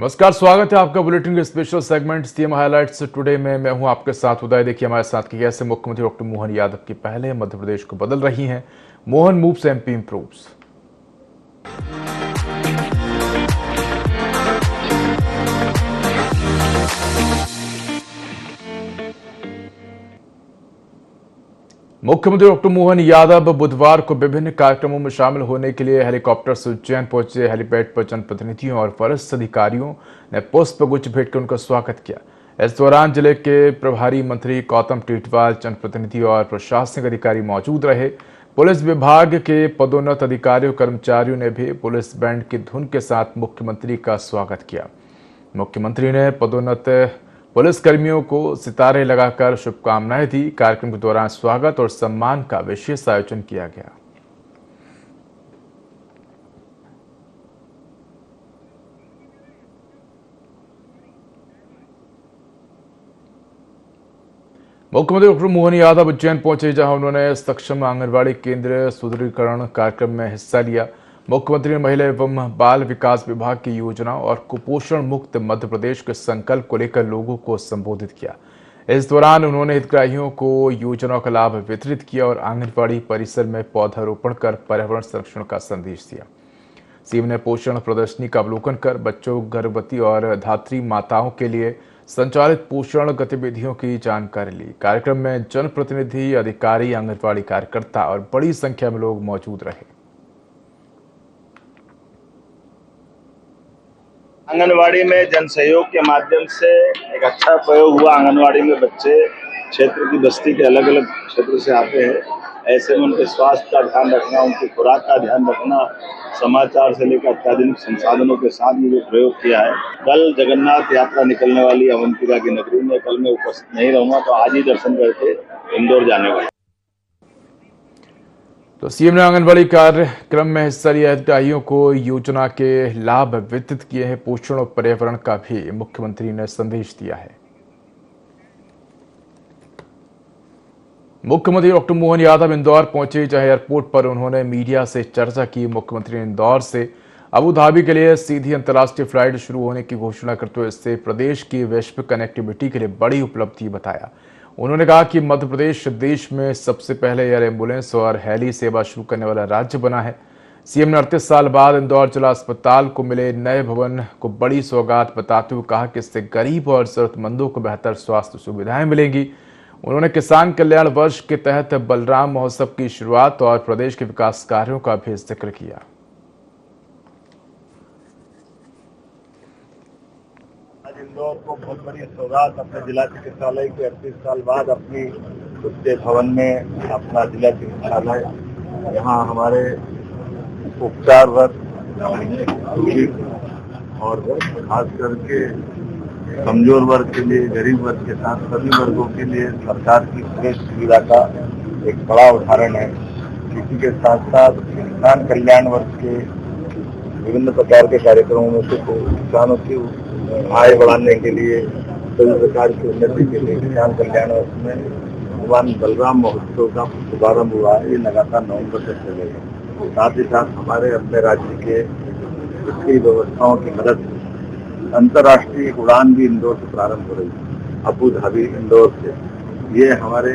नमस्कार, स्वागत है आपका बुलेटिन के special segment CM highlights today में। मैं हूं आपके साथ उदय। देखिए हमारे साथ की कैसे मुख्यमंत्री डॉक्टर मोहन यादव की पहले मध्य प्रदेश को बदल रही हैं। Mohan moves MP improves. मुख्यमंत्री डॉक्टर मोहन यादव बुधवार को विभिन्न कार्यक्रमों में शामिल होने के लिए हेलीकॉप्टर से उज्जैन पहुंचे। हेलीपैड पर जनप्रतिनिधियों और वरिष्ठ अधिकारियों ने पुष्प गुच्छ भेंट कर उनका स्वागत किया। इस दौरान जिले के प्रभारी मंत्री गौतम टेटवाल, जनप्रतिनिधि और प्रशासनिक अधिकारी मौजूद रहे। पुलिस विभाग के पदोन्नत अधिकारियों कर्मचारियों ने भी पुलिस बैंड की धुन के साथ मुख्यमंत्री का स्वागत किया। मुख्यमंत्री ने पदोन्नत पुलिस कर्मियों को सितारे लगाकर शुभकामनाएं दी। कार्यक्रम के दौरान स्वागत और सम्मान का विशेष आयोजन किया गया। मुख्यमंत्री डॉक्टर मोहन यादव उज्जैन पहुंचे, जहां उन्होंने सक्षम आंगनबाड़ी केंद्र सुदृढ़ीकरण कार्यक्रम में हिस्सा लिया। मुख्यमंत्री ने महिला एवं बाल विकास विभाग की योजना और कुपोषण मुक्त मध्य प्रदेश के संकल्प को लेकर लोगों को संबोधित किया। इस दौरान उन्होंने हितग्राहियों को योजनाओं का लाभ वितरित किया और आंगनबाड़ी परिसर में पौधारोपण कर पर्यावरण संरक्षण का संदेश दिया। सीएम ने पोषण प्रदर्शनी का अवलोकन कर बच्चों, गर्भवती और धात्री माताओं के लिए संचालित पोषण गतिविधियों की जानकारी ली। कार्यक्रम में जनप्रतिनिधि, अधिकारी, आंगनबाड़ी कार्यकर्ता और बड़ी संख्या में लोग मौजूद रहे। आंगनवाड़ी में जन सहयोग के माध्यम से एक अच्छा प्रयोग हुआ। आंगनवाड़ी में बच्चे क्षेत्र की बस्ती के अलग अलग क्षेत्र से आते हैं। ऐसे में उनके स्वास्थ्य का ध्यान रखना, उनकी खुराक का ध्यान रखना, समाचार से लेकर अत्याधुनिक संसाधनों के साथ ये जो प्रयोग किया है। कल जगन्नाथ यात्रा निकलने वाली अवंतिका की नगरी में कल मैं उपस्थित नहीं रहूंगा, तो आज ही दर्शन करके इंदौर जाने वाला। तो सीएम ने आंगनबाड़ी कार्यक्रम में हिस्सा लिया। हितग्राहियों को योजना के लाभ वितरित किए हैं। पोषण और पर्यावरण का भी मुख्यमंत्री ने संदेश दिया है। मुख्यमंत्री डॉक्टर मोहन यादव इंदौर पहुंचे, जहां एयरपोर्ट पर उन्होंने मीडिया से चर्चा की। मुख्यमंत्री ने इंदौर से अबू धाबी के लिए सीधी अंतर्राष्ट्रीय फ्लाइट शुरू होने की घोषणा करते हुए इससे प्रदेश की वैश्विक कनेक्टिविटी के लिए बड़ी उपलब्धि बताया। उन्होंने कहा कि मध्य प्रदेश देश में सबसे पहले एयर एम्बुलेंस और हेली सेवा शुरू करने वाला राज्य बना है। सीएम ने 38 साल बाद इंदौर जिला अस्पताल को मिले नए भवन को बड़ी सौगात बताते हुए कहा कि इससे गरीब और जरूरतमंदों को बेहतर स्वास्थ्य सुविधाएं मिलेंगी। उन्होंने किसान कल्याण वर्ष के तहत बलराम महोत्सव की शुरुआत और प्रदेश के विकास कार्यों का भी जिक्र किया। आज इंदौर को बहुत बड़ी सौगात अपने जिला चिकित्सालय के 38 साल बाद अपनी खुद के भवन में अपना जिला चिकित्सालय, यहाँ हमारे उपचार वर्ग और खास करके कमजोर वर्ग के लिए, गरीब वर्ग के साथ सभी वर्गों के लिए सरकार की श्रेष्ठ सुविधा का एक बड़ा उदाहरण है। इसी के साथ साथ किसान कल्याण वर्ग के विभिन्न प्रकार के कार्यक्रमों में से किसानों की आय बढ़ाने के लिए, सभी प्रकार की उन्नति के लिए किसान कल्याण वर्ग में भगवान बलराम महोत्सव का शुभारंभ हुआ है। ये लगातार नवंबर से चलेगा। साथ ही साथ हमारे अपने राज्य के वित्तीय व्यवस्थाओं की मदद से अंतर्राष्ट्रीय उड़ान भी इंदौर से प्रारंभ हो रही है, अबू धाबी इंदौर से। ये हमारे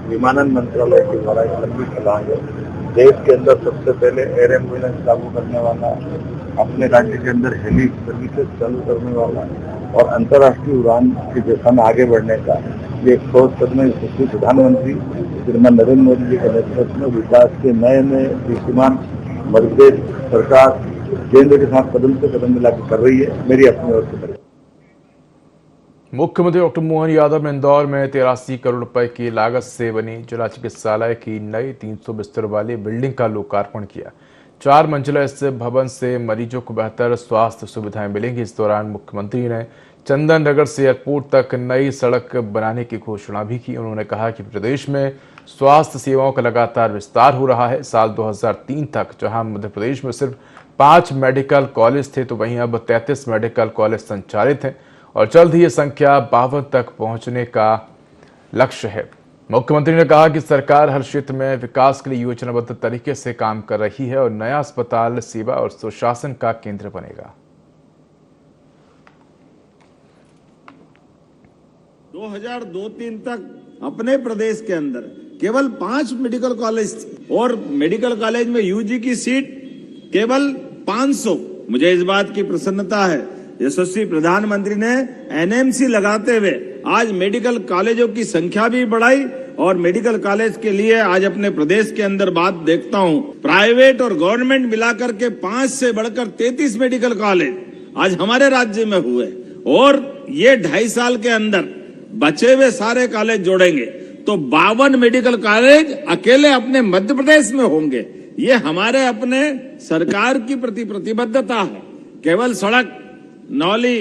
विमानन मंत्रालय के द्वारा एक लंबी छलांग है। देश के अंदर सबसे पहले एयर एम्बुलेंस लागू करने वाला, अपने राज्य के अंदर हेली सर्विसेज चालू करने वाला और अंतर्राष्ट्रीय उड़ान की दिशा में आगे बढ़ने का ये एक सोच कदम यशस्वी प्रधानमंत्री श्रीमान नरेंद्र मोदी जी के नेतृत्व में विकास के नए नए कीर्तिमान मध्य प्रदेश सरकार केंद्र के साथ कदम से कदम मिलाकर कर रही है। मेरी अपनी ओर से। मुख्यमंत्री डॉक्टर मोहन यादव ने इंदौर में 83 करोड़ रुपए की लागत से बनी जिला चिकित्सालय की नई 300 बिस्तर वाली बिल्डिंग का लोकार्पण किया। 4 मंजिला इस भवन से मरीजों को बेहतर स्वास्थ्य सुविधाएं मिलेंगी। इस दौरान मुख्यमंत्री ने चंदन नगर से एयरपोर्ट तक नई सड़क बनाने की घोषणा भी की। उन्होंने कहा कि प्रदेश में स्वास्थ्य सेवाओं का लगातार विस्तार हो रहा है। साल 2003 तक जहां मध्य प्रदेश में सिर्फ 5 मेडिकल कॉलेज थे, तो वहीं अब 33 मेडिकल कॉलेज संचालित हैं और जल्द ही ये संख्या 52 तक पहुंचने का लक्ष्य है। मुख्यमंत्री ने कहा कि सरकार हर क्षेत्र में विकास के लिए योजनाबद्ध तरीके से काम कर रही है और नया अस्पताल सेवा और सुशासन का केंद्र बनेगा। 2002-03 तक अपने प्रदेश के अंदर केवल 5 मेडिकल कॉलेज थे और मेडिकल कॉलेज में यूजी की सीट केवल 500। मुझे इस बात की प्रसन्नता है, यशस्वी प्रधानमंत्री ने एनएमसी लगाते हुए आज मेडिकल कॉलेजों की संख्या भी बढ़ाई और मेडिकल कॉलेज के लिए आज अपने प्रदेश के अंदर बात देखता हूं, प्राइवेट और गवर्नमेंट मिलाकर के 5 से बढ़कर 33 मेडिकल कॉलेज आज हमारे राज्य में हुए और ये 2.5 साल के अंदर बचे हुए सारे कॉलेज जोड़ेंगे तो 52 मेडिकल कॉलेज अकेले अपने मध्य प्रदेश में होंगे। ये हमारे अपने सरकार की प्रति प्रतिबद्धता है। केवल सड़क, नौली,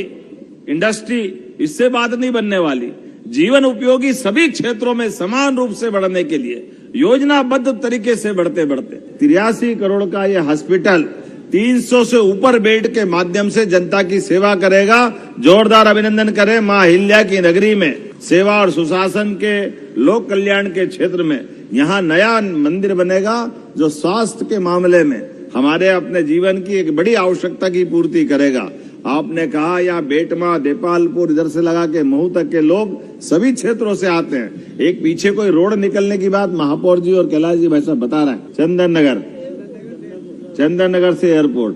इंडस्ट्री इससे बात नहीं बनने वाली। जीवन उपयोगी सभी क्षेत्रों में समान रूप से बढ़ने के लिए योजनाबद्ध तरीके से बढ़ते 83 करोड़ का ये हॉस्पिटल 300 से ऊपर बेड के माध्यम से जनता की सेवा करेगा। जोरदार अभिनंदन करें मां अहिल्या की नगरी में सेवा और सुशासन के लोक कल्याण के क्षेत्र में यहाँ नया मंदिर बनेगा जो स्वास्थ्य के मामले में हमारे अपने जीवन की एक बड़ी आवश्यकता की पूर्ति करेगा। आपने कहा यहाँ बेटमा, देपालपुर इधर से लगा के महू तक के लोग सभी क्षेत्रों से आते हैं। एक पीछे कोई रोड निकलने की बात महापौर जी और कैलाश जी भाई साहब बता रहे हैं। चंदन नगर से एयरपोर्ट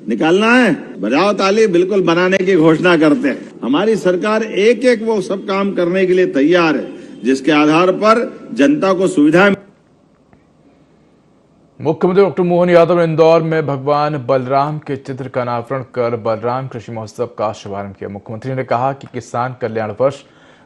निकालना है, बजाओ ताली, बिल्कुल बनाने की घोषणा करते हैं। हमारी सरकार एक एक वो सब काम करने के लिए तैयार है जिसके आधार पर जनता को सुविधा। मुख्यमंत्री डॉक्टर मोहन यादव ने इंदौर में भगवान बलराम के चित्र का अनावरण कर बलराम कृषि महोत्सव का शुभारंभ किया। मुख्यमंत्री ने कहा कि किसान कल्याण वर्ष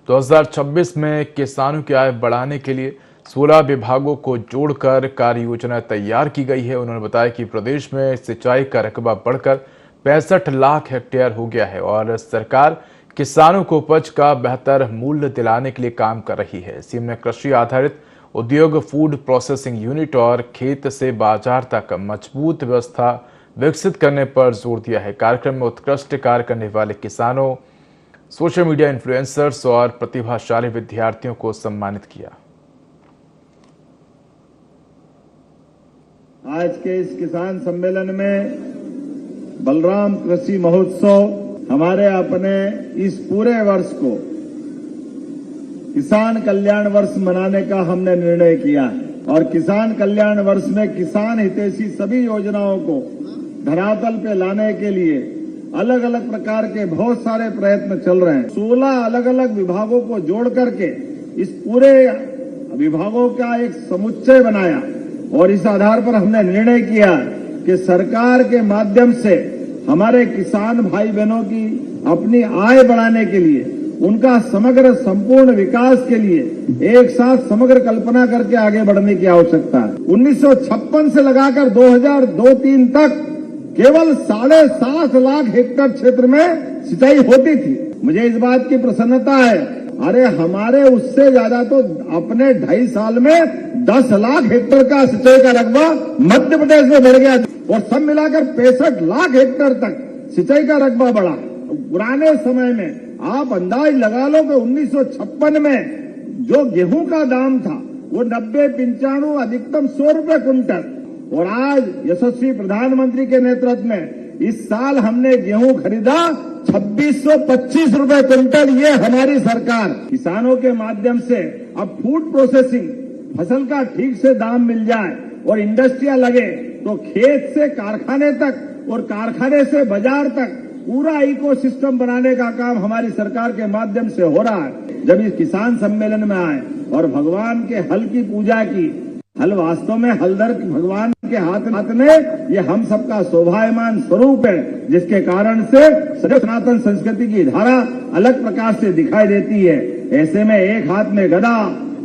2026 में किसानों की आय बढ़ाने के लिए 16 विभागों को जोड़कर कार्य योजना तैयार की गई है। उन्होंने बताया कि प्रदेश में सिंचाई का रकबा बढ़कर 65 लाख हेक्टेयर हो गया है और सरकार किसानों को उपज का बेहतर मूल्य दिलाने के लिए काम कर रही है। सीएम ने कृषि आधारित उद्योग, फूड प्रोसेसिंग यूनिट और खेत से बाजार तक मजबूत व्यवस्था विकसित करने पर जोर दिया है। कार्यक्रम में उत्कृष्ट कार्य करने वाले किसानों, सोशल मीडिया इन्फ्लुएंसर्स और प्रतिभाशाली विद्यार्थियों को सम्मानित किया। आज के इस किसान सम्मेलन में बलराम कृषि महोत्सव हमारे अपने इस पूरे वर्ष को किसान कल्याण वर्ष मनाने का हमने निर्णय किया है और किसान कल्याण वर्ष में किसान हितैषी सभी योजनाओं को धरातल पे लाने के लिए अलग अलग प्रकार के बहुत सारे प्रयत्न चल रहे हैं। 16 अलग अलग विभागों को जोड़ करके इस पूरे विभागों का एक समुच्चय बनाया और इस आधार पर हमने निर्णय किया कि सरकार के माध्यम से हमारे किसान भाई बहनों की अपनी आय बढ़ाने के लिए, उनका समग्र संपूर्ण विकास के लिए एक साथ समग्र कल्पना करके आगे बढ़ने की आवश्यकता है। 1956 से लगाकर 2002-03 तक केवल 7.5 लाख हेक्टेयर क्षेत्र में सिंचाई होती थी। मुझे इस बात की प्रसन्नता है, अरे हमारे उससे ज्यादा तो अपने 2.5 साल में 10 लाख हेक्टेयर का सिंचाई का रकबा मध्य प्रदेश में बढ़ गया और सब मिलाकर 65 लाख हेक्टेयर तक सिंचाई का रकबा बढ़ा। पुराने समय में आप अंदाज लगा लो कि 1956 में जो गेहूं का दाम था वो 90-95 अधिकतम 100 रुपए कुंटल और आज यशस्वी प्रधानमंत्री के नेतृत्व में इस साल हमने गेहूं खरीदा 2625 रुपए क्विंटल। ये हमारी सरकार किसानों के माध्यम से अब फूड प्रोसेसिंग, फसल का ठीक से दाम मिल जाए और इंडस्ट्रियां लगे तो खेत से कारखाने तक और कारखाने से बाजार तक पूरा इकोसिस्टम बनाने का काम हमारी सरकार के माध्यम से हो रहा है। जब इस किसान सम्मेलन में आए और भगवान के हल की पूजा की, हल वास्तव में हलदर भगवान के हाथ में ये हम सबका शोभायमान स्वरूप है जिसके कारण से सनातन संस्कृति की धारा अलग प्रकार से दिखाई देती है। ऐसे में एक हाथ में गदा,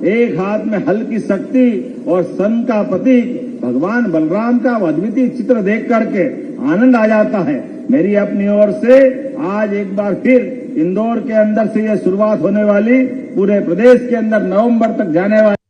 एक हाथ में हल की शक्ति और सन का प्रतीक भगवान बलराम का अद्वितीय चित्र देख करके आनंद आ जाता है। मेरी अपनी ओर से आज एक बार फिर इंदौर के अंदर से यह शुरुआत होने वाली पूरे प्रदेश के अंदर नवंबर तक जाने वाली